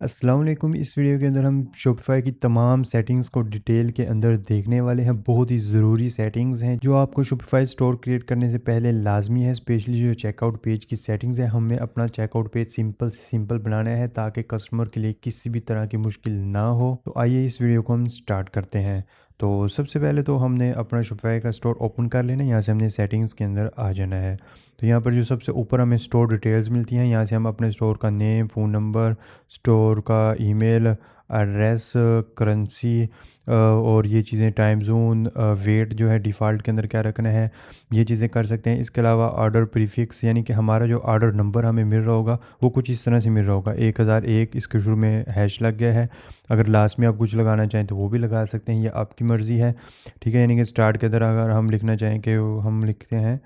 अस्सलाम वालेकुम। इस वीडियो के अंदर हम शॉपिफ़ाई की तमाम सेटिंग्स को डिटेल के अंदर देखने वाले हैं। बहुत ही ज़रूरी सेटिंग्स हैं जो आपको शॉपिफ़ाई स्टोर क्रिएट करने से पहले लाजमी है। स्पेशली जो चेकआउट पेज की सेटिंग्स है, हमें अपना चेकआउट पेज सिंपल से सिंपल बनाना है ताकि कस्टमर के लिए किसी भी तरह की मुश्किल ना हो। तो आइए इस वीडियो को हम स्टार्ट करते हैं। तो सबसे पहले तो हमने अपना शॉपिफ़ाई का स्टोर ओपन कर लेना है। यहाँ से हमने सेटिंग्स के अंदर आ जाना है। तो यहाँ पर जो सबसे ऊपर हमें स्टोर डिटेल्स मिलती हैं, यहाँ से हम अपने स्टोर का नेम, फ़ोन नंबर, स्टोर का ईमेल, एड्रेस, करेंसी और ये चीज़ें, टाइम ज़ोन, वेट जो है डिफ़ॉल्ट के अंदर क्या रखना है, ये चीज़ें कर सकते हैं। इसके अलावा ऑर्डर प्रीफिक्स यानी कि हमारा जो ऑर्डर नंबर हमें मिल रहा होगा वो कुछ इस तरह से मिल रहा होगा। 1001 इसके शुरू में हैश लग गया है। अगर लास्ट में आप कुछ लगाना चाहें तो वो भी लगा सकते हैं, ये आपकी मर्ज़ी है। ठीक है, यानी कि स्टार्ट के अंदर अगर हम लिखना चाहें कि हम लिखते हैं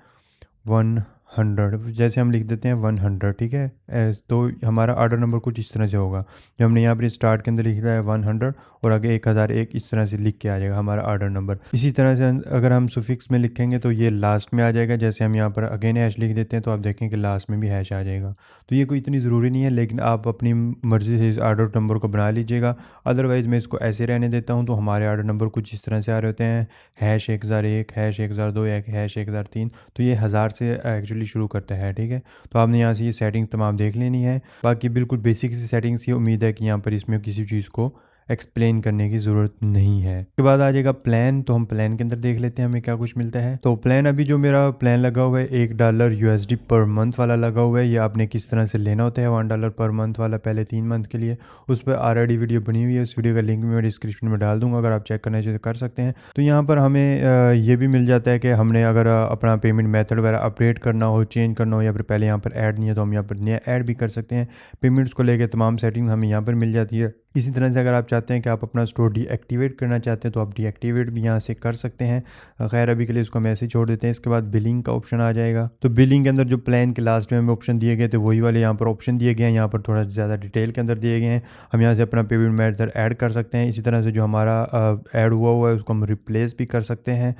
100, जैसे हम लिख देते हैं 100। ठीक है, तो हमारा ऑर्डर नंबर कुछ इस तरह से होगा। जो हमने यहाँ पर स्टार्ट के अंदर लिखा है 100 और आगे 1001 इस तरह से लिख के आ जाएगा हमारा ऑर्डर नंबर। इसी तरह से अगर हम सुफिक्स में लिखेंगे तो ये लास्ट में आ जाएगा। जैसे हम यहाँ पर अगेन हैश लिख देते हैं तो आप देखें कि लास्ट में भी हैश आ जाएगा। तो ये कोई इतनी ज़रूरी नहीं है, लेकिन आप अपनी मर्ज़ी से इस ऑर्डर नंबर को बना लीजिएगा। अदरवाइज़ मैं इसको ऐसे रहने देता हूँ। तो हमारे ऑर्डर नंबर कुछ इस तरह से आ रहे होते हैं, #1001, #1002 या #1003। तो ये हज़ार से एक्चुअली शुरू करता है। ठीक है, तो आपने यहाँ से ये सेटिंग तमाम देख लेनी है। बाकी बिल्कुल बेसिक सी सेटिंग्स, ये उम्मीद है कि यहाँ पर इसमें किसी चीज़ को एक्सप्लेन करने की ज़रूरत नहीं है। उसके बाद आ जाएगा प्लान। तो हम प्लान के अंदर देख लेते हैं हमें क्या कुछ मिलता है। तो प्लान, अभी जो मेरा प्लान लगा हुआ है $1 USD पर मंथ वाला लगा हुआ है। ये आपने किस तरह से लेना होता है $1 पर मंथ वाला, पहले 3 मंथ के लिए। उस पर ऑलरेडी वीडियो बनी हुई है, उस वीडियो का लिंक मैं डिस्क्रिप्शन में डाल दूंगा, अगर आप चेक करना चाहिए तो कर सकते हैं। तो यहाँ पर हमें ये भी मिल जाता है कि हमने अगर अपना पेमेंट मेथड वगैरह अपडेट करना हो, चेंज करना हो, या फिर पहले यहाँ पर ऐड नहीं है तो हम यहाँ पर नया ऐड भी कर सकते हैं। पेमेंट्स को लेकर तमाम सेटिंग हमें यहाँ पर मिल जाती है। इसी तरह से अगर आप चाहते हैं कि आप अपना स्टोर डीएक्टिवेट करना चाहते हैं तो आप डीएक्टिवेट भी यहाँ से कर सकते हैं। खैर अभी के लिए इसको हम ऐसे ही छोड़ देते हैं। इसके बाद बिलिंग का ऑप्शन आ जाएगा। तो बिलिंग के अंदर जो प्लान के लास्ट में हमें ऑप्शन दिए गए थे वही वाले यहाँ पर ऑप्शन दिए गए हैं। यहाँ पर थोड़ा ज़्यादा डिटेल के अंदर दिए गए हैं। हम यहाँ से अपना पेमेंट मेथड ऐड कर सकते हैं। इसी तरह से जो हमारा ऐड हुआ है उसको हम रिप्लेस भी कर सकते हैं।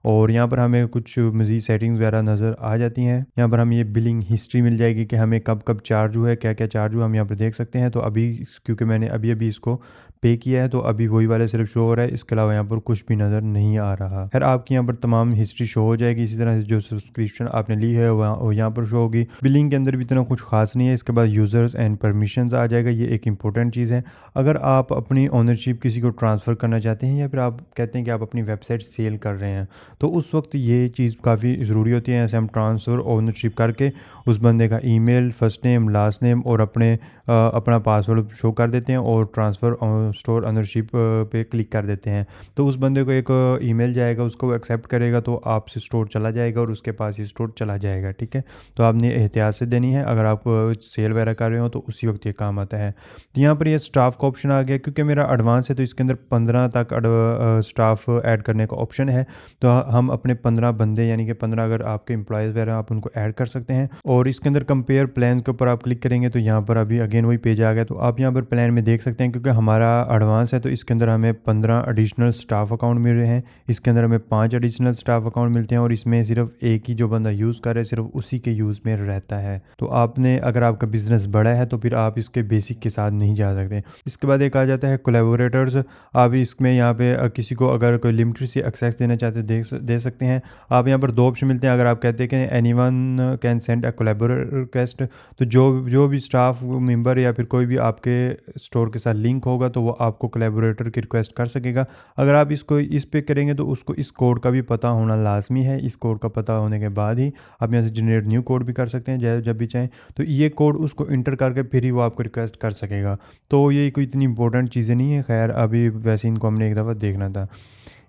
और यहाँ पर हमें कुछ मज़ीद सेटिंग्स वगैरह नज़र आ जाती हैं। यहाँ पर हमें ये बिलिंग हिस्ट्री मिल जाएगी कि हमें कब कब चार्ज हुआ है, क्या क्या चार्ज हुआ, हम यहाँ पर देख सकते हैं। तो अभी क्योंकि मैंने अभी अभी इसको पे किया है तो अभी वही वाले सिर्फ शो हो रहा है, इसके अलावा यहाँ पर कुछ भी नज़र नहीं आ रहा। खैर आपकी यहाँ पर तमाम हिस्ट्री शो हो जाएगी। इसी तरह से जो सब्सक्रिप्शन आपने ली है वो यहाँ पर शो होगी। बिलिंग के अंदर भी इतना कुछ खास नहीं है। इसके बाद यूज़र्स एंड परमिशंस आ जाएगा। ये एक इंपॉर्टेंट चीज़ है। अगर आप अपनी ओनरशिप किसी को ट्रांसफ़र करना चाहते हैं या फिर आप कहते हैं कि आप अपनी वेबसाइट सेल कर रहे हैं तो उस वक्त ये चीज़ काफ़ी ज़रूरी होती है। ऐसे हम ट्रांसफ़र ओनरशिप करके उस बंदे का email, first name, last name और अपना पासवर्ड शो कर देते हैं और ट्रांसफ़र स्टोर ओनरशिप पे क्लिक कर देते हैं। तो उस बंदे को एक ईमेल जाएगा, उसको वो एक्सेप्ट करेगा तो आपसे स्टोर चला जाएगा और उसके पास ही स्टोर चला जाएगा। ठीक है, तो आपने एहतियात से देनी है। अगर आप सेल वगैरह कर रहे हो तो उसी वक्त ये काम आता है। तो यहाँ पर ये स्टाफ का ऑप्शन आ गया। क्योंकि मेरा एडवांस है तो इसके अंदर 15 तक स्टाफ ऐड करने का ऑप्शन है। तो हम अपने 15 बंदे यानी कि 15 अगर आपके एम्प्लॉयज़ वगैरह आप उनको ऐड कर सकते हैं। और इसके अंदर कंपेयर प्लान के ऊपर आप क्लिक करेंगे तो यहाँ पर अभी अगेन वही पेज आ गया। तो आप यहाँ पर प्लान में देख सकते हैं क्योंकि हमारा एडवांस है तो इसके अंदर हमें 15 एडिशनल स्टाफ अकाउंट मिल रहे हैं। इसके अंदर हमें 5 एडिशनल स्टाफ अकाउंट मिलते हैं और इसमें सिर्फ एक ही जो बंदा यूज़ कर रहा है सिर्फ उसी के यूज़ में रहता है। तो आपने अगर आपका बिजनेस बड़ा है तो फिर आप इसके बेसिक के साथ नहीं जा सकते। इसके बाद एक आ जाता है कोलैबोरेटर्स। आप इसमें यहाँ पे किसी को अगर कोई लिमिटेड सी एक्सेस देना चाहते हैं दे सकते हैं। आप यहाँ पर 2 ऑप्शन मिलते हैं। अगर आप कहते हैं कि anyone can send a collaborator request, तो जो भी स्टाफ मेंबर या फिर कोई भी आपके स्टोर के साथ लिंक होगा तो वो आपको कोलैबोरेटर की रिक्वेस्ट कर सकेगा। अगर आप इसको इस पे करेंगे तो उसको इस कोड का भी पता होना लाजमी है। इस कोड का पता होने के बाद ही आप यहाँ से जनरेट न्यू कोड भी कर सकते हैं जब भी चाहें। तो ये कोड उसको इंटर करके फिर ही वो आपको रिक्वेस्ट कर सकेगा। तो ये कोई इतनी इंपॉर्टेंट चीज़ें नहीं है। खैर अभी वैसे इनको हमने एक दफ़ा देखना था।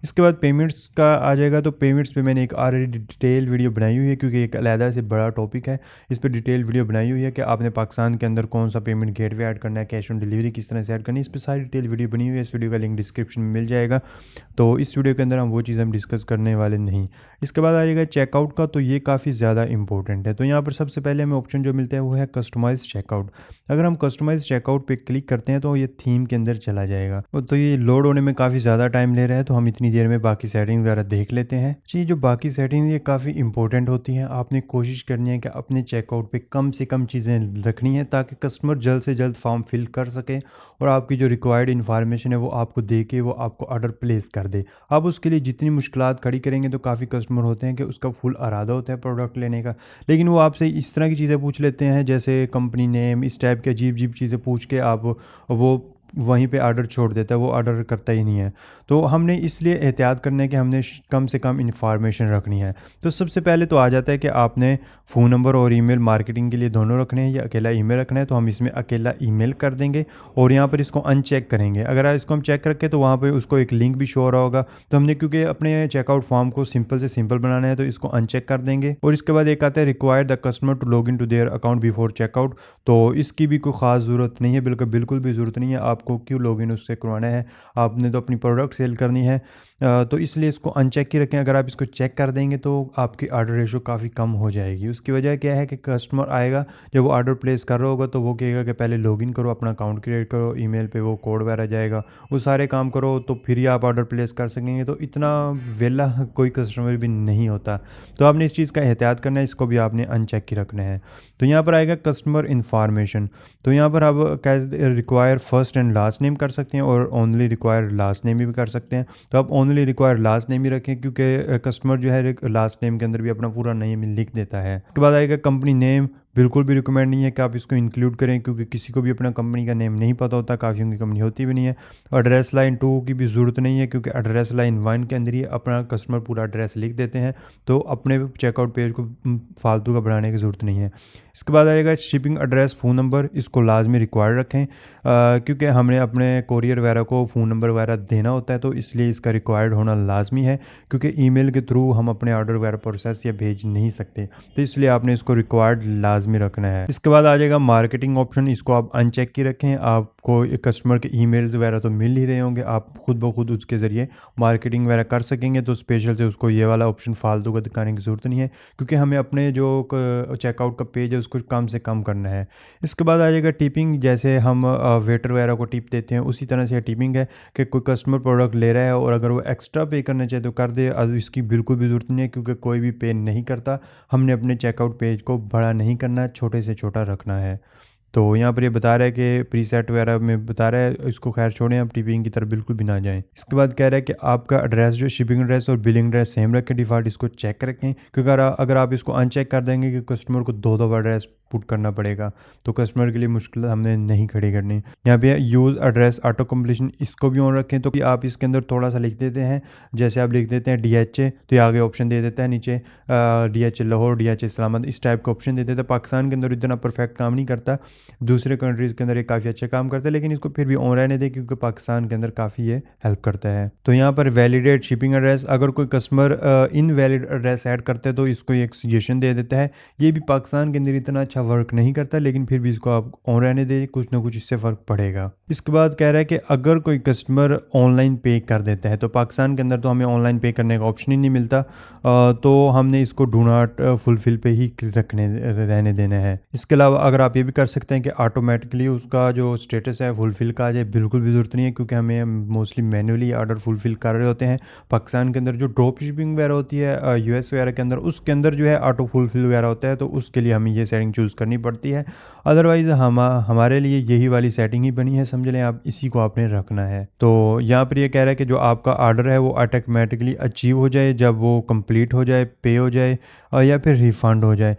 इसके बाद पेमेंट्स का आ जाएगा। तो पेमेंट्स पे मैंने एक ऑलरेडी डिटेल वीडियो बनाई हुई है क्योंकि एक अलहदा से बड़ा टॉपिक है। इस पर डिटेल वीडियो बनाई हुई है कि आपने पाकिस्तान के अंदर कौन सा पेमेंट गेटवे ऐड करना है, कैश ऑन डिलीवरी किस तरह से ऐड करनी है। इस पर सारी डिटेल वीडियो बनी हुई है। इस वीडियो का लिंक डिस्क्रिप्शन में मिल जाएगा। तो इस वीडियो के अंदर हम वो चीज़ हम डिस्कस करने वाले नहीं। इसके बाद आ जाएगा चेकआउट का। तो ये काफ़ी ज़्यादा इंपॉर्टेंट है। तो यहाँ पर सबसे पहले हमें ऑप्शन जो मिलता है वो है कस्टमाइज चेकआउट। अगर हम कस्टमाइज चेकआउट पे क्लिक करते हैं तो ये थीम के अंदर चला जाएगा। तो ये लोड होने में काफ़ी ज़्यादा टाइम ले रहा है तो हम इतनी देर में बाकी सेटिंग वगैरह देख लेते हैं। जी, जो बाकी सेटिंग ये काफ़ी इंपॉर्टेंट होती हैं। आपने कोशिश करनी है कि अपने चेकआउट पे कम से कम चीज़ें रखनी है ताकि कस्टमर जल्द से जल्द फॉर्म फिल कर सके और आपकी जो रिक्वायर्ड इन्फॉर्मेशन है वो आपको दे के वो आपको ऑर्डर प्लेस कर दे। आप उसके लिए जितनी मुश्किलात खड़ी करेंगे तो काफ़ी कस्टमर होते हैं कि उसका फुल इरादा होता है प्रोडक्ट लेने का, लेकिन वो आपसे इस तरह की चीज़ें पूछ लेते हैं जैसे कंपनी नेम, इस टाइप के अजीब-अजीब चीज़ें पूछ के आप वो वहीं पे ऑर्डर छोड़ देता है, वो ऑर्डर करता ही नहीं है। तो हमने इसलिए एहतियात करना है कि हमने कम से कम इन्फॉर्मेशन रखनी है। तो सबसे पहले तो आ जाता है कि आपने फ़ोन नंबर और ईमेल मार्केटिंग के लिए दोनों रखने हैं या अकेला ईमेल रखना है, तो हम इसमें अकेला ईमेल कर देंगे और यहाँ पर इसको अनचेक करेंगे। अगर इसको हम चेक रखें तो वहाँ पे उसको एक लिंक भी शो हो रहा होगा। तो हमने क्योंकि अपने चेकआउट फॉर्म को सिंपल से सिंपल बनाना है तो इसको अनचेक कर देंगे। और इसके बाद एक आता है require the customer to log in to their account before checkout. तो इसकी भी कोई ख़ास ज़रूरत नहीं है, बिल्कुल भी ज़रूरत नहीं है। आपको क्यों लॉग इन उससे करवाना है, आपने तो अपनी प्रोडक्ट सेल करनी है। तो इसलिए इसको अनचेक ही रखें। अगर आप इसको चेक कर देंगे तो आपकी ऑर्डर रेशो काफ़ी कम हो जाएगी। उसकी वजह क्या है कि कस्टमर आएगा, जब वो ऑर्डर प्लेस कर रहा होगा तो वो कहेगा कि पहले लॉगिन करो, अपना अकाउंट क्रिएट करो, ईमेल पे वो कोड वगैरह जाएगा, वो सारे काम करो तो फिर ही आप ऑर्डर प्लेस कर सकेंगे। तो इतना वेला कोई कस्टमर भी नहीं होता। तो आपने इस चीज़ का एहतियात करना है, इसको भी आपने अनचेक ही रखना है। तो यहाँ पर आएगा कस्टमर इन्फॉर्मेशन। तो यहाँ पर आप require first and last name कर सकते हैं और ओनली रिक्वायर लास्ट नेम भी कर सकते हैं। तो आप ओनली रिक्वायर लास्ट नेम ही रखें क्योंकि कस्टमर जो है लास्ट नेम के अंदर भी अपना पूरा नेम लिख देता है। उसके बाद आएगा कंपनी नेम। बिल्कुल भी रिकमेंड नहीं है कि आप इसको इंक्लूड करें क्योंकि किसी को भी अपना कंपनी का नेम नहीं पता होता, काफ़ियों की कंपनी होती भी नहीं है। एड्रेस लाइन 2 की भी ज़रूरत नहीं है क्योंकि एड्रेस लाइन 1 के अंदर ही अपना कस्टमर पूरा एड्रेस लिख देते हैं। तो अपने चेकआउट पेज को फालतू का बढ़ाने की ज़रूरत नहीं है। इसके बाद आएगा शिपिंग एड्रेस, फ़ोन नंबर, इसको लाजमी रिक्वायर्ड रखें क्योंकि हमने अपने कोरियर वगैरह को फ़ोन नंबर वगैरह देना होता है, तो इसलिए इसका रिक्वायर्ड होना लाजमी है क्योंकि ईमेल के थ्रू हम अपने ऑर्डर वगैरह प्रोसेस या भेज नहीं सकते। तो इसलिए आपने इसको रिक्वायर्ड लाजमी रखना है। इसके बाद आ जाएगा मार्केटिंग ऑप्शन, इसको आप अनचेक की रखें। आपको कस्टमर के ईमेल्स वगैरह तो मिल ही रहे होंगे, आप खुद ब खुद उसके ज़रिए मार्केटिंग वगैरह कर सकेंगे। तो स्पेशल से उसको ये वाला ऑप्शन फालतू का दिखाने की ज़रूरत नहीं है क्योंकि हमें अपने जो चेकआउट का पेज है उसको कम से कम करना है। इसके बाद आ जाएगा टिपिंग। जैसे हम वेटर वगैरह को टिप देते हैं उसी तरह से टिपिंग है कि कोई कस्टमर प्रोडक्ट ले रहा है और अगर वो एक्स्ट्रा पे करना चाहे तो कर दे। अब इसकी बिल्कुल भी ज़रूरत नहीं है क्योंकि कोई भी पे नहीं करता। हमने अपने चेकआउट पेज को बड़ा नहीं करना, छोटे से छोटा रखना है। तो यहाँ पर ये बता रहा है कि प्रीसेट वगैरह में बता रहा है, इसको खैर छोड़ें, आप टिपिंग की तरफ बिल्कुल भी ना जाएं। इसके बाद कह रहा है कि आपका एड्रेस जो शिपिंग एड्रेस और बिलिंग एड्रेस सेम रखें डिफ़ॉल्ट, इसको चेक रखें क्योंकि अगर आप इसको अनचेक कर देंगे कि कस्टमर को दो दो एड्रेस पुट करना पड़ेगा तो कस्टमर के लिए मुश्किल हमने नहीं खड़ी करनी। यहाँ पे यूज़ एड्रेस ऑटो कम्प्लीशन, इसको भी ऑन रखें। तो भी आप इसके अंदर थोड़ा सा लिख देते हैं, जैसे आप लिख देते हैं DHA तो ये आगे ऑप्शन दे देता है नीचे DHA लाहौर, DHA इस्लामाबाद, इस टाइप का ऑप्शन दे देता है। पाकिस्तान के अंदर इतना परफेक्ट काम नहीं करता, दूसरे कंट्रीज़ के अंदर ये काफ़ी अच्छा काम करता है, लेकिन इसको फिर भी ऑन रहने दें क्योंकि पाकिस्तान के अंदर काफ़ी ये हेल्प करता है। तो यहाँ पर वैलिडेट शिपिंग एड्रेस, अगर कोई कस्टमर इनवैलिड एड्रेस ऐड करते हैं तो इसको एक सजेशन दे देता है। ये भी पाकिस्तान के अंदर इतना अच्छा वर्क नहीं करता, लेकिन फिर भी इसको आप ऑन रहने दें, कुछ ना कुछ इससे फ़र्क पड़ेगा। इसके बाद कह रहा है कि अगर कोई कस्टमर ऑनलाइन पे कर देता है, तो पाकिस्तान के अंदर तो हमें ऑनलाइन पे करने का ऑप्शन ही नहीं मिलता, तो हमने इसको डू नॉट फुलफिल पे ही रहने देना है। इसके अलावा अगर आप ये भी कर सकते हैं कि ऑटोमेटिकली उसका जो स्टेटस है फुलफ़िल का आ जाए, बिल्कुल भी ज़रूरत नहीं है क्योंकि हमें मोस्टली मैनुअली ऑर्डर फुलफ़िल कर रहे होते हैं। पाकिस्तान के अंदर जो ड्रॉप शिपिंग वगैरह होती है US वगैरह के अंदर, उसके अंदर जो है ऑटो फुलफ़िल वगैरह होता है, तो उसके लिए हमें ये सेटिंग चूज़ करनी पड़ती है। अदरवाइज़ हमारे लिए यही वाली सेटिंग ही बनी है, समझ लें आप, इसी को आपने रखना है। तो यहाँ पर ये कह रहा है कि जो आपका ऑर्डर है वो ऑटोमेटिकली अचीव हो जाए जब वो कंप्लीट हो जाए, पे हो जाए या फिर रिफ़ंड हो जाए।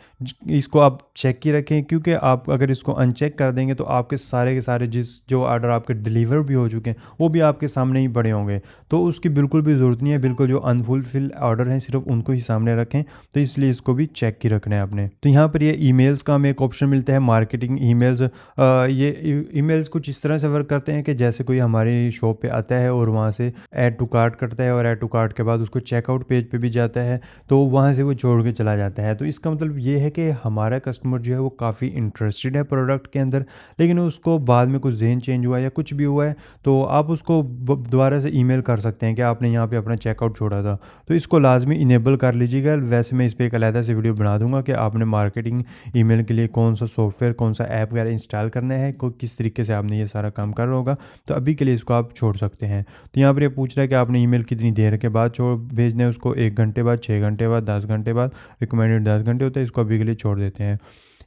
इसको आप चेक ही रखें क्योंकि आप अगर इसको अनचेक कर देंगे तो आपके सारे के सारे जो ऑर्डर आपके डिलीवर भी हो चुके हैं वो भी आपके सामने ही पड़े होंगे, तो उसकी बिल्कुल भी ज़रूरत नहीं है। बिल्कुल जो अनफुलफिल ऑर्डर हैं सिर्फ उनको ही सामने रखें, तो इसलिए इसको भी चेक ही रखना है आपने। तो यहाँ पर ये ईमेल्स का हमें एक ऑप्शन मिलता है, मार्केटिंग ईमेल्स। ये ईमेल्स कुछ इस तरह से वर्क करते हैं कि जैसे कोई हमारी शॉप पे आता है और वहाँ से ऐड टू कार्ट करता है और ऐड टू कार्ट के बाद उसको चेकआउट पेज पे भी जाता है, तो वहाँ से वो छोड़ के चला जाता है। तो इसका मतलब ये है कि हमारा कस्टमर जो है वो काफ़ी इंटरेस्टेड है प्रोडक्ट के अंदर, लेकिन उसको बाद में कुछ ज़हन चेंज हुआ या कुछ भी हुआ है तो आप उसको दोबारा से ईमेल कर सकते हैं कि आपने यहाँ पे अपना चेकआउट छोड़ा था। तो इसको लाजमी इनेबल कर लीजिएगा। वैसे मैं इस पर एक अलहदा से वीडियो बना दूंगा कि आपने मार्केटिंग ईमेल के लिए कौन सा सॉफ्टवेयर, कौन सा ऐप वगैरह इंस्टॉल करना है, को किस तरीके से आपने ये सारा काम करना होगा, तो अभी के लिए इसको आप छोड़ सकते हैं। तो यहाँ पर ये पूछ रहा है कि आपने ईमेल कितनी देर के बाद छोड़ भेजना है उसको, 1 घंटे बाद, 6 घंटे बाद, 10 घंटे बाद, रिकमेंडेड 10 घंटे होता है, इसको अभी के लिए छोड़ देते हैं।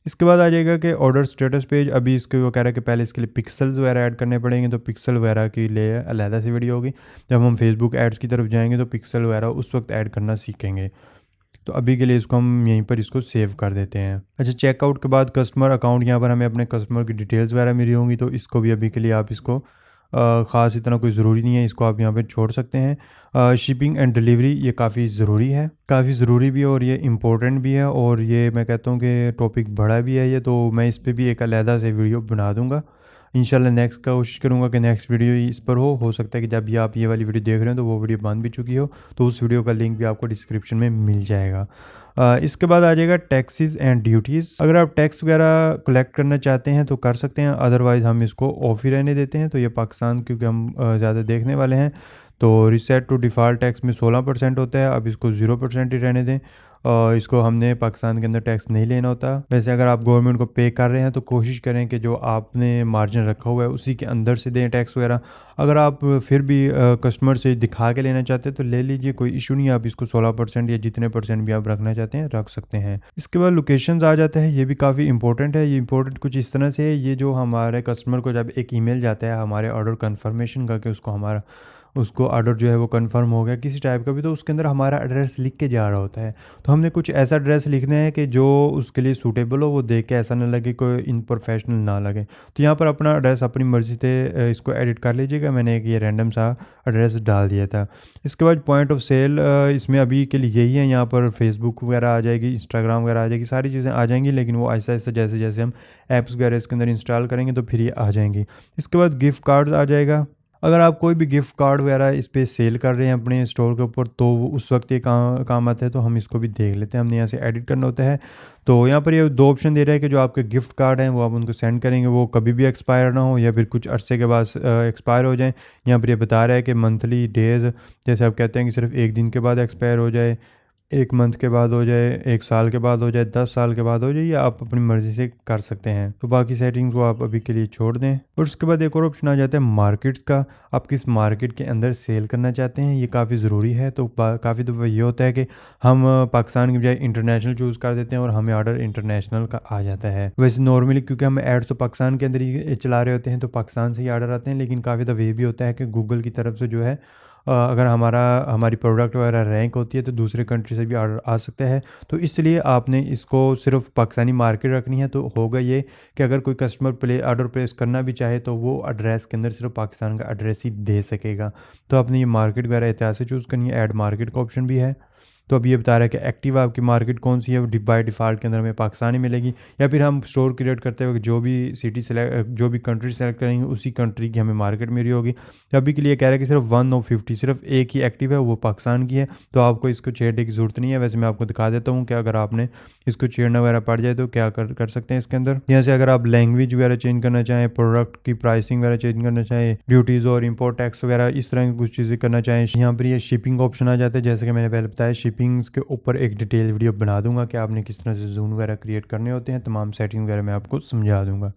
इसके बाद आ जाएगा कि ऑर्डर स्टेटस पेज, अभी इसके वो कह रहा है कि पहले इसके लिए पिक्सल्स वगैरह ऐड करने पड़ेंगे, तो पिक्सल वगैरह की ले अलहदा सी वीडियो होगी। जब हम फेसबुक एड्स की तरफ जाएंगे तो पिक्सल वगैरह उस वक्त ऐड करना सीखेंगे। तो अभी के लिए इसको हम यहीं पर इसको सेव कर देते हैं। अच्छा, चेकआउट के बाद कस्टमर अकाउंट, यहाँ पर हमें अपने कस्टमर की डिटेल्स वगैरह मिली होंगी, तो इसको भी अभी के लिए आप इसको ख़ास इतना कोई ज़रूरी नहीं है, इसको आप यहाँ पे छोड़ सकते हैं। शिपिंग एंड डिलीवरी ये काफ़ी ज़रूरी है, काफ़ी ज़रूरी भी है और ये इम्पोर्टेंट भी है, और ये मैं कहता हूँ कि टॉपिक बड़ा भी है ये, तो मैं इस पर भी एक अलहदा से वीडियो बना दूँगा इंशाल्लाह। नेक्स्ट का कोशिश करूँगा कि नेक्स्ट वीडियो इस पर हो सकता है कि जब भी आप ये वाली वीडियो देख रहे हो तो वो वीडियो बन भी चुकी हो, तो उस वीडियो का लिंक भी आपको डिस्क्रिप्शन में मिल जाएगा। इसके बाद आ जाएगा टैक्सेस एंड ड्यूटीज़। अगर आप टैक्स वगैरह कलेक्ट करना चाहते हैं तो कर सकते हैं, अदरवाइज़ हम इसको ऑफ ही रहने देते हैं। तो ये पाकिस्तान क्योंकि हम ज़्यादा देखने वाले हैं, तो रिसेट टू डिफ़ॉल्ट टैक्स में 16% होता है, अब इसको 0% ही रहने दें। इसको हमने पाकिस्तान के अंदर टैक्स नहीं लेना होता। वैसे अगर आप गवर्नमेंट को पे कर रहे हैं तो कोशिश करें कि जो आपने मार्जिन रखा हुआ है उसी के अंदर से दें टैक्स वगैरह। अगर आप फिर भी कस्टमर से दिखा के लेना चाहते हैं तो ले लीजिए, कोई इशू नहीं है, आप इसको 16% या जितने परसेंट भी आप रखना चाहते हैं रख सकते हैं। इसके बाद लोकेशंस आ जाता है, ये भी काफ़ी इंपॉर्टेंट है। ये इंपॉर्टेंट कुछ इस तरह से है, ये जो हमारे कस्टमर को जब एक ईमेल जाता है हमारे ऑर्डर कन्फर्मेशन का कि उसको ऑर्डर जो है वो कंफर्म हो गया किसी टाइप का भी, तो उसके अंदर हमारा एड्रेस लिख के जा रहा होता है। तो हमने कुछ ऐसा एड्रेस लिखना है कि जो उसके लिए सूटेबल हो, वो देख के ऐसा ना लगे, कोई इनप्रोफेशनल ना लगे। तो यहाँ पर अपना एड्रेस अपनी मर्ज़ी से इसको एडिट कर लीजिएगा। मैंने एक ये रैंडम सा एड्रेस डाल दिया था। इसके बाद पॉइंट ऑफ सेल, इसमें अभी के लिए यही है। यहाँ पर फेसबुक वगैरह आ जाएगी, इंस्टाग्राम वगैरह आ जाएगी, सारी चीज़ें आ जाएंगी, लेकिन वो ऐसा ऐसा जैसे जैसे हम ऐप्स वगैरह इसके अंदर इंस्टॉल करेंगे तो फिर ये आ जाएंगी। इसके बाद गिफ्ट कार्ड आ जाएगा। अगर आप कोई भी गिफ्ट कार्ड वगैरह इस पे सेल कर रहे हैं अपने स्टोर के ऊपर तो वो उस वक्त ये काम आता है, तो हम इसको भी देख लेते हैं। हमने यहाँ से एडिट करना होता है। तो यहाँ पर ये 2 ऑप्शन दे रहा है कि जो आपके गिफ्ट कार्ड हैं वो आप उनको सेंड करेंगे, वो कभी भी एक्सपायर ना हो या फिर कुछ अरसे के बाद एक्सपायर हो जाए। यहाँ पर ये बता रहा है कि मंथली डेज़, जैसे आप कहते हैं कि सिर्फ 1 दिन के बाद एक्सपायर हो जाए, 1 मंथ के बाद हो जाए, 1 साल के बाद हो जाए, 10 साल के बाद हो जाए, या आप अपनी मर्ज़ी से कर सकते हैं। तो बाकी सेटिंग्स को आप अभी के लिए छोड़ दें। और उसके बाद एक और ऑप्शन आ जाता है मार्केट्स का। आप किस मार्केट के अंदर सेल करना चाहते हैं, ये काफ़ी ज़रूरी है। तो काफ़ी दफ़ा ये होता है कि हम पाकिस्तान की बजाय इंटरनेशनल चूज़ कर देते हैं और हमें ऑर्डर इंटरनेशनल का आ जाता है। वैसे नॉर्मली क्योंकि हम एड्स तो पाकिस्तान के अंदर ही चला रहे होते हैं तो पाकिस्तान से ही ऑर्डर आते हैं, लेकिन काफ़ी दफ़ा ये भी होता है कि गूगल की तरफ से जो है अगर हमारी प्रोडक्ट वगैरह रैंक होती है तो दूसरे कंट्री से भी ऑर्डर आ सकता है। तो इसलिए आपने इसको सिर्फ पाकिस्तानी मार्केट रखनी है। तो होगा ये कि अगर कोई कस्टमर ऑर्डर प्लेस करना भी चाहे तो वो एड्रेस के अंदर सिर्फ पाकिस्तान का एड्रेस ही दे सकेगा। तो आपने ये मार्केट वगैरह एहतियात से चूज़ करनी है। ऐड मार्केट का ऑप्शन भी है। तो अभी ये बता रहा है कि एक्टिव आपकी मार्केट कौन सी है, बाय डिफ़ॉल्ट के अंदर हमें पाकिस्तानी मिलेगी, या फिर हम स्टोर क्रिएट करते हुए जो भी जो भी कंट्री सेलेक्ट करेंगे उसी कंट्री की हमें मार्केट मिली होगी। तो अभी के लिए कह रहा है कि सिर्फ 1 ऑफ 50 सिर्फ एक ही एक्टिव है, वो पाकिस्तान की है। तो आपको इसको छेड़ने की ज़रूरत नहीं है। वैसे मैं आपको दिखा देता हूँ कि अगर आपने इसको छेड़ना वगैरह पड़ जाए तो क्या कर सकते हैं इसके अंदर। यहाँ से अगर आप लैंग्वेज वगैरह चेंज करना चाहें, प्रोडक्ट की प्राइसिंग वगैरह चेंज करना चाहें, ड्यूटीज़ और इम्पोर्ट टैक्स वगैरह इस तरह की कुछ चीज़ें करना चाहें, यहाँ पर ये शिपिंग ऑप्शन आ जाता है। जैसे कि मैंने पहले बताया, शिपिंग्स के ऊपर एक डिटेल वीडियो बना दूंगा कि आपने किस तरह से ज़ोन वगैरह क्रिएट करने होते हैं, तमाम सेटिंग वगैरह मैं आपको समझा दूंगा।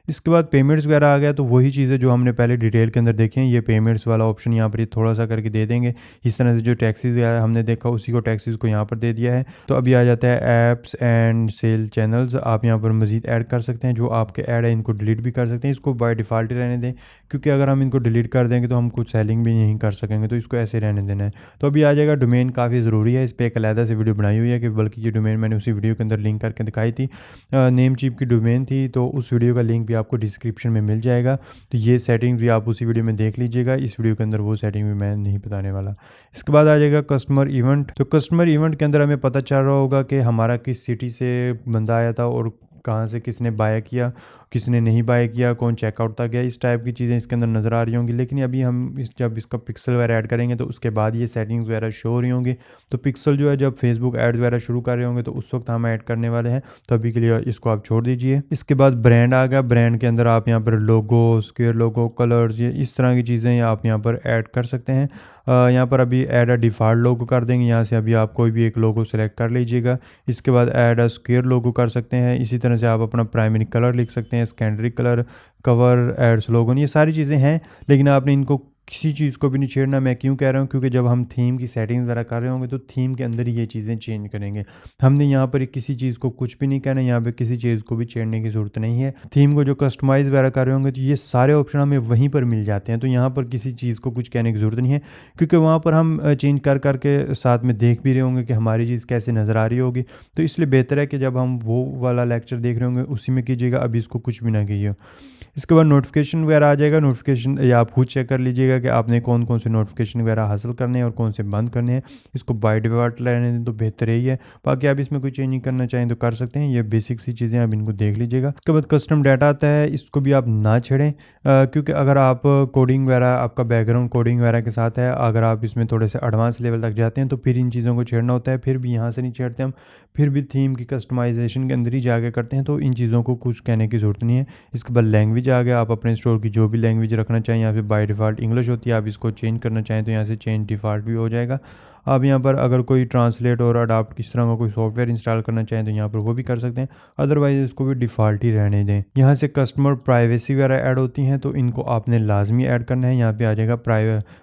इसके बाद पेमेंट्स वगैरह आ गया, तो वही चीज़ें जो हमने पहले डिटेल के अंदर देखी हैं, ये पेमेंट्स वाला ऑप्शन यहाँ पर थोड़ा सा करके दे देंगे। इस तरह से जो टैक्सेस हमने देखा उसी को टैक्सेस को यहाँ पर दे दिया है। तो अभी आ जाता है ऐप्स एंड सेल चैनल्स। आप यहाँ पर मज़ीद ऐड कर सकते हैं, जो आपके ऐड है इनको डिलीट भी कर सकते हैं। इसको बाय डिफ़ॉल्ट ही रहने दें, क्योंकि अगर हम इनको डिलीट कर देंगे तो हम कुछ सेलिंग भी नहीं कर सकेंगे, तो इसको ऐसे रहने देना है। तो अभी आ जाएगा डोमेन, काफ़ी ज़रूरी है। इस पर एक अलहदा से वीडियो बनाई हुई है कि बल्कि ये डोमेन मैंने उसी वीडियो के अंदर लिंक करके दिखाई थी। नेम चीप की डोमेन थी, तो उस वीडियो का लिंक भी आपको डिस्क्रिप्शन में मिल जाएगा। तो ये सेटिंग भी आप उसी वीडियो में देख लीजिएगा। इस वीडियो के अंदर वो सेटिंग भी मैं नहीं बताने वाला। इसके बाद आ जाएगा कस्टमर इवेंट। तो कस्टमर इवेंट के अंदर हमें पता चल रहा होगा कि हमारा किस सिटी से बंदा आया था और कहाँ से किसने बाय किया, किसने नहीं बाय किया, कौन चेकआउट तक गया, इस टाइप की चीज़ें इसके अंदर नज़र आ रही होंगी। लेकिन अभी हम जब इसका पिक्सल वगैरह ऐड करेंगे तो उसके बाद ये सेटिंग्स वगैरह शो हो रही होंगी। तो पिक्सल जो है जब फेसबुक एड्स वगैरह शुरू कर रहे होंगे तो उस वक्त हम ऐड करने वाले हैं। तो अभी के लिए इसको आप छोड़ दीजिए। इसके बाद ब्रांड आ गया। ब्रांड के अंदर आप यहाँ पर लोगो, स्क्वायर लोगो, कलर्स, ये इस तरह की चीज़ें आप यहाँ पर ऐड कर सकते हैं। यहाँ पर अभी ऐड अ डिफ़ॉल्ट लोगो कर देंगे। यहाँ से अभी आप कोई भी एक लोगो सेलेक्ट कर लीजिएगा। इसके बाद ऐड अ स्क्वायर लोगो कर सकते हैं। इसी तरह तरह से आप अपना प्राइमरी कलर लिख सकते हैं, secondary colour, cover, ad slogan, ये सारी चीज़ें हैं, लेकिन आपने इनको किसी चीज़ को भी नहीं छेड़ना। मैं क्यों कह रहा हूँ, क्योंकि जब हम थीम की सेटिंग्स वगैरह कर रहे होंगे तो थीम के अंदर ही ये चीज़ें चेंज करेंगे। हमने यहाँ पर किसी चीज़ को कुछ भी नहीं कहना, यहाँ पे किसी चीज़ को भी छेड़ने की ज़रूरत नहीं है। थीम को जो कस्टमाइज़ वगैरह कर रहे होंगे तो ये सारे ऑप्शन हमें वहीं पर मिल जाते हैं, तो यहाँ पर किसी चीज़ को कुछ कहने की ज़रूरत नहीं है, क्योंकि वहाँ पर हम चेंज कर के साथ में देख भी रहे होंगे कि हमारी चीज़ कैसे नज़र आ रही होगी। तो इसलिए बेहतर है कि जब हम वो वाला लेक्चर देख रहे होंगे उसी में कीजिएगा, अभी इसको कुछ भी ना कीजिए। इसके बाद नोटिफिकेशन वगैरह आ जाएगा। नोटिफिकेशन या आप खुद चेक कर लीजिएगा कि आपने कौन कौन से नोटिफिकेशन वगैरह हासिल करने हैं और कौन से बंद करने हैं। इसको बाय डिफ़ॉल्ट रहने दें तो बेहतर ही है। बाकी आप इसमें कोई चेंजिंग करना चाहें तो कर सकते हैं। ये बेसिक सी चीज़ें आप इनको देख लीजिएगा। इसके बाद कस्टम डाटा आता है, इसको भी आप ना छेड़ें, क्योंकि अगर आप कोडिंग वगैरह, आपका बैकग्राउंड कोडिंग वगैरह के साथ है, अगर आप इसमें थोड़े से एडवांस लेवल तक जाते हैं तो फिर इन चीज़ों को छेड़ना होता है। फिर भी यहाँ से नहीं छेड़ते हम, फिर भी थीम की कस्टमाइजेशन के अंदर ही जाके करते हैं, तो इन चीज़ों को कुछ कहने की ज़रूरत नहीं है। इसके बाद लैंग्वेज आ गया, आप अपने स्टोर की जो भी लैंग्वेज रखना चाहें, यहाँ पे बाय डिफ़ॉल्ट इंग्लिश होती है, आप इसको चेंज करना चाहें तो यहाँ से चेंज डिफ़ॉल्ट भी हो जाएगा। आप यहाँ पर अगर कोई ट्रांसलेट और अडाप्ट किस तरह का कोई सॉफ्टवेयर इंस्टॉल करना चाहें तो यहाँ पर वो भी कर सकते हैं, अदरवाइज़ इसको भी डिफ़ॉल्ट ही रहने दें। यहाँ से कस्टमर प्राइवेसी वगैरह ऐड होती हैं तो इनको आपने लाजमी ऐड करना है। यहाँ पे आ जाएगा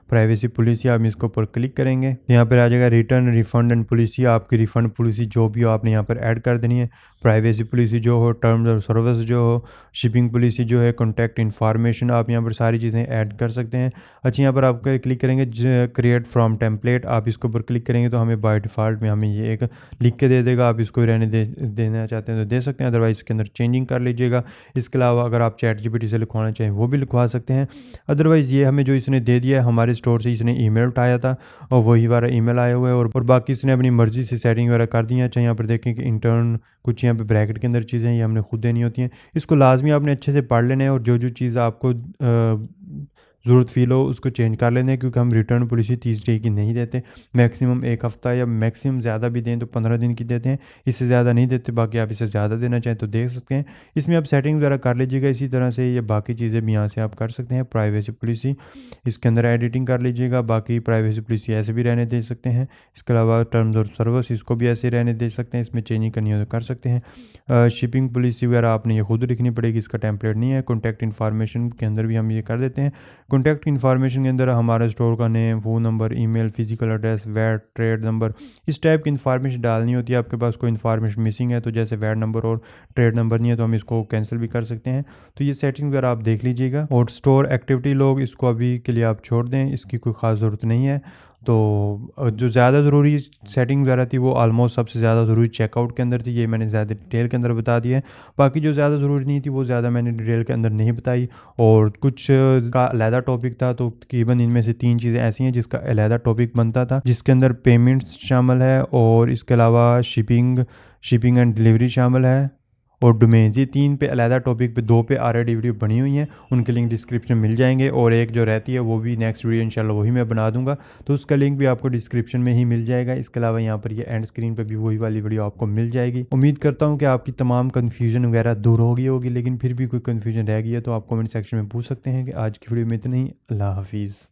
प्राइवेसी पॉलिसी, आप इसके ऊपर क्लिक करेंगे, यहाँ पर आ जाएगा रिटर्न, रिफंड एंड पॉलिसी। आपकी रिफंड पॉलिसी जो भी हो आपने यहाँ पर ऐड कर देनी है। प्राइवेसी पॉलिसी जो हो, टर्म्स और सर्विस जो हो, शिपिंग पॉलिसी जो है, कॉन्टैक्ट इन्फॉर्मेशन, आप यहाँ पर सारी चीज़ें ऐड कर सकते हैं। अच्छा, यहाँ पर आप क्लिक करेंगे क्रिएट फ्रॉम टेम्पलेट, आप इसके ऊपर क्लिक करेंगे तो हमें बाय डिफ़ॉल्ट में हमें ये एक लिख के दे देगा। आप इसको रहने देना चाहते हैं तो दे सकते हैं, अदरवाइज़ इसके अंदर चेंजिंग कर लीजिएगा। इसके अलावा अगर आप चैट जीपीटी से लिखवाना चाहें वो भी लिखवा सकते हैं। अदरवाइज़ ये हमें जो इसने दे दिया है, हमारे स्टोर से इसने ईमेल उठाया था और वही वाला ईमेल आया हुआ है, और बाकी इसने अपनी मर्ज़ी से सेटिंग वगैरह कर दी है। अच्छा, यहाँ पर देखें कि इंटर्न कुछ यहाँ पे ब्रैकेट के अंदर चीज़ें ये हमने खुद देनी होती हैं। इसको लाजमी आपने अच्छे से पढ़ लेना है, और जो जो चीज़ आपको ज़रूरत फ़ील हो उसको चेंज कर लेना है, क्योंकि हम रिटर्न पॉलिसी 30 डे की नहीं देते। मैक्सिमम 1 हफ़्ता या मैक्सिमम ज़्यादा भी दें तो 15 दिन की देते हैं, इससे ज़्यादा नहीं देते। बाकी आप इसे ज़्यादा देना चाहें तो दे सकते हैं। इसमें आप सेटिंग वगैरह कर लीजिएगा। इसी तरह से ये बाकी चीज़ें भी यहाँ से आप कर सकते हैं। प्राइवेसी पॉलिसी, इसके अंदर एडिटिंग कर लीजिएगा। बाकी प्राइवेसी पॉलिसी ऐसे भी रहने दे सकते हैं। इसके अलावा टर्म्स और सर्विस, इसको भी ऐसे रहने दे सकते हैं। इसमें चेंजिंग करनी हो तो कर सकते हैं। शिपिंग पॉलिसी वगैरह आपने ये खुद लिखनी पड़ेगी, इसका टेम्पलेट नहीं है। कॉन्टैक्ट इन्फॉर्मेशन के अंदर भी हम ये कर देते हैं। कॉन्टैक्ट इन्फॉर्मेशन के अंदर हमारे स्टोर का name, phone number, email, physical address, VAT, trade number, इस टाइप की इन्फॉर्मेशन डालनी होती है। आपके पास कोई इन्फॉर्मेशन मिसिंग है, तो जैसे वैट नंबर और ट्रेड नंबर नहीं है तो हम इसको कैंसिल भी कर सकते हैं। तो ये सेटिंग वगैरह आप देख लीजिएगा। और स्टोर एक्टिविटी लोग, इसको अभी के लिए आप छोड़ दें, इसकी कोई ख़ास ज़रूरत नहीं है। तो जो ज़्यादा ज़रूरी सेटिंग वगैरह थी वो ऑलमोस्ट सबसे ज़्यादा ज़रूरी चेकआउट के अंदर थी, ये मैंने ज़्यादा डिटेल के अंदर बता दिया है। बाकी जो ज़्यादा ज़रूरी नहीं थी वो ज़्यादा मैंने डिटेल के अंदर नहीं बताई, और कुछ का अलहदा टॉपिक था, तो तकरीबन इनमें से 3 चीज़ें ऐसी हैं जिसका अलहदा टॉपिक बनता था, जिसके अंदर पेमेंट्स शामिल है, और इसके अलावा शिपिंग एंड डिलीवरी शामिल है, और डोमेन्स। ये 3 पे अलहदा टॉपिक पे 2 पे ऑलरेडी वीडियो बनी हुई हैं, उनके लिंक डिस्क्रिप्शन में मिल जाएंगे, और एक जो रहती है वो भी नेक्स्ट वीडियो इंशाल्लाह वही मैं बना दूंगा, तो उसका लिंक भी आपको डिस्क्रिप्शन में ही मिल जाएगा। इसके अलावा यहाँ पर ये एंड स्क्रीन पे भी वही वाली वीडियो आपको मिल जाएगी। उम्मीद करता हूँ कि आपकी तमाम कन्फ्यूजन वगैरह दूर हो गई होगी, लेकिन फिर भी कोई कन्फ्यूजन रह गई है तो आप कमेंट सेक्शन में पूछ सकते हैं। कि आज की वीडियो में इतना ही। अल्लाह हाफिज़।